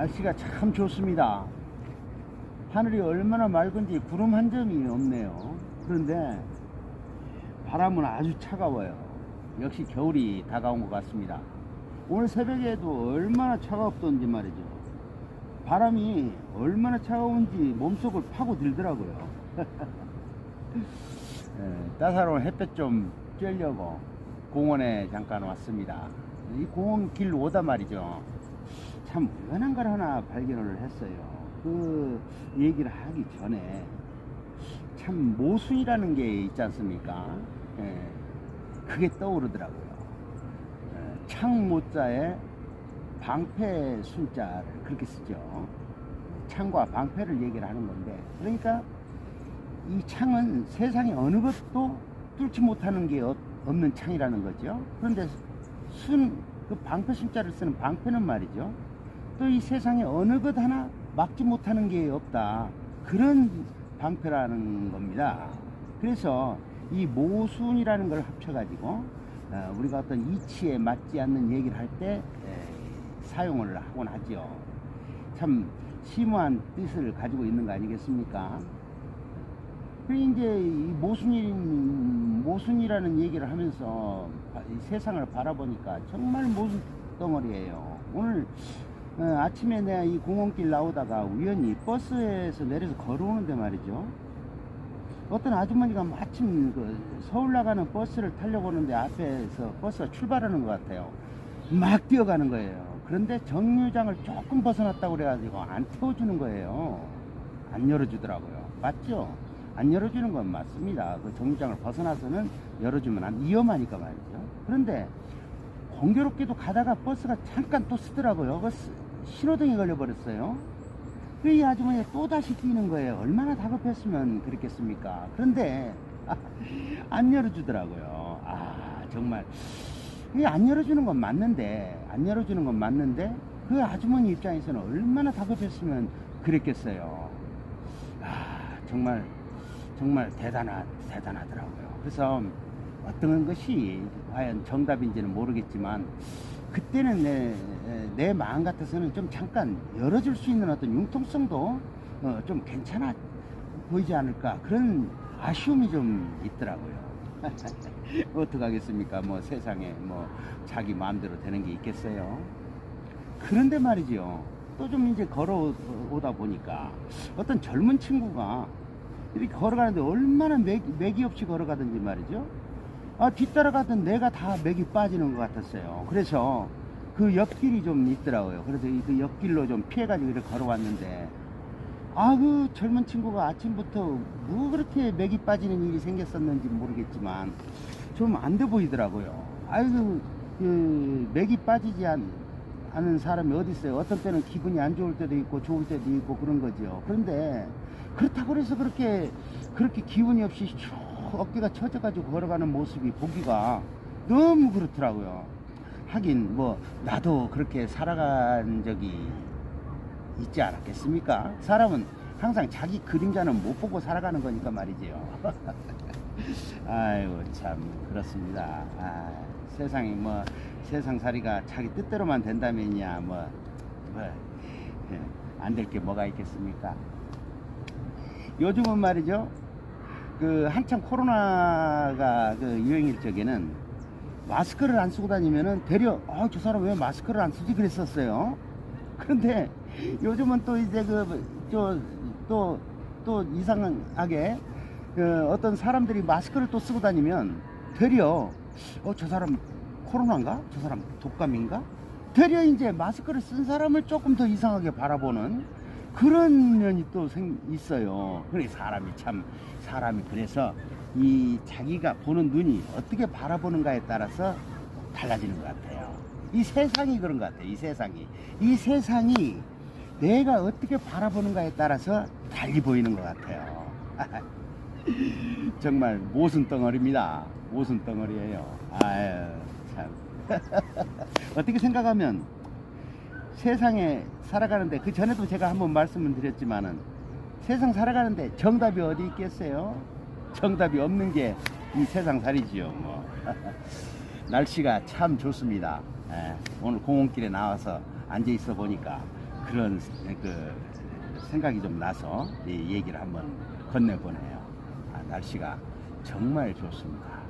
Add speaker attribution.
Speaker 1: 날씨가 참 좋습니다. 하늘이 얼마나 맑은지 구름 한 점이 없네요. 그런데 바람은 아주 차가워요. 역시 겨울이 다가온 것 같습니다. 오늘 새벽에도 얼마나 차갑던지 말이죠. 바람이 얼마나 차가운지 몸속을 파고들더라고요. 따사로운 햇볕 좀 쬐려고 공원에 잠깐 왔습니다. 이 공원 길 오다 말이죠. 참 우연한 걸 하나 발견을 했어요. 그 얘기를 하기 전에 참 모순이라는 게 있지 않습니까? 그게 떠오르더라고요. 창모자에 방패 순자를 그렇게 쓰죠. 창과 방패를 얘기를 하는 건데, 그러니까 이 창은 세상에 어느 것도 뚫지 못하는 게 없는 창이라는 거죠. 그런데 그 방패 순자를 쓰는 방패는 말이죠, 또 이 세상에 어느 것 하나 막지 못하는 게 없다, 그런 방패라는 겁니다. 그래서 이 모순이라는 걸 합쳐가지고 우리가 어떤 이치에 맞지 않는 얘기를 할 때 사용을 하곤 하죠. 참 심오한 뜻을 가지고 있는 거 아니겠습니까? 그리고 이제 이 모순이라는 얘기를 하면서 이 세상을 바라보니까 정말 모순 덩어리예요. 오늘 아침에 내가 이 공원길 나오다가 우연히 버스에서 내려서 걸어오는데 말이죠, 어떤 아주머니가 마침 그 서울 나가는 버스를 타려고 하는데 앞에서 버스가 출발하는 것 같아요. 막 뛰어가는 거예요. 그런데 정류장을 조금 벗어났다고 그래가지고 안 태워주는 거예요. 안 열어주더라고요. 맞죠? 안 열어주는 건 맞습니다. 그 정류장을 벗어나서는 열어주면 위험하니까 말이죠. 그런데 공교롭게도 가다가 버스가 잠깐 또 쓰더라고요. 그 신호등이 걸려버렸어요. 이 아주머니가 또 다시 뛰는 거예요. 얼마나 다급했으면 그랬겠습니까? 그런데 안 열어주더라고요. 정말 안 열어주는 건 맞는데, 그 아주머니 입장에서는 얼마나 다급했으면 그랬겠어요. 정말 대단하더라고요. 그래서 어떤 것이 과연 정답인지는 모르겠지만, 그때는 내 마음 같아서는 좀 잠깐 열어줄 수 있는 어떤 융통성도 좀 괜찮아 보이지 않을까, 그런 아쉬움이 좀 있더라고요. 어떡하겠습니까? 뭐 세상에 뭐 자기 마음대로 되는 게 있겠어요? 그런데 말이죠, 또 좀 이제 걸어오다 보니까 어떤 젊은 친구가 이렇게 걸어가는데 얼마나 맥이 없이 걸어가든지 말이죠, 뒤따라가던 내가 다 맥이 빠지는 것 같았어요. 그래서 그 옆길이 좀 있더라고요. 그래서 그 옆길로 좀 피해가지고 이렇게 걸어왔는데, 그 젊은 친구가 아침부터 뭐 그렇게 맥이 빠지는 일이 생겼었는지 모르겠지만 좀 안 돼 보이더라고요. 그 맥이 빠지지 않은 사람이 어디 있어요. 어떤 때는 기분이 안 좋을 때도 있고 좋을 때도 있고 그런 거죠. 그런데 그렇다고 해서 그렇게 기분이 없이 쭉 어깨가 처져가지고 걸어가는 모습이 보기가 너무 그렇더라고요. 하긴 뭐 나도 그렇게 살아간 적이 있지 않았겠습니까? 사람은 항상 자기 그림자는 못 보고 살아가는 거니까 말이지요. 아이고 참 그렇습니다. 세상이 뭐 세상살이가 자기 뜻대로만 된다면야 안 될 게 뭐가 있겠습니까? 요즘은 말이죠, 그 한참 코로나가 그 유행일 적에는 마스크를 안 쓰고 다니면은 되려 저 사람 왜 마스크를 안 쓰지 그랬었어요. 그런데 요즘은 또 이제 또 이상하게 어떤 사람들이 마스크를 또 쓰고 다니면 되려 저 사람 코로나인가? 저 사람 독감인가? 되려 이제 마스크를 쓴 사람을 조금 더 이상하게 바라보는 그런 면이 또 있어요. 그래 사람이 그래서 이 자기가 보는 눈이 어떻게 바라보는가에 따라서 달라지는 것 같아요. 이 세상이 그런 것 같아요. 이 세상이 내가 어떻게 바라보는가에 따라서 달리 보이는 것 같아요. 정말 모순 덩어리입니다. 모순 덩어리예요. 참. 어떻게 생각하면 세상에 살아가는데, 그 전에도 제가 한번 말씀을 드렸지만은, 세상 살아가는데 정답이 어디 있겠어요? 정답이 없는 게 이 세상 살이지요. 날씨가 참 좋습니다. 오늘 공원길에 나와서 앉아 있어 보니까 그런 그 생각이 좀 나서 이 얘기를 한번 건네보네요. 날씨가 정말 좋습니다.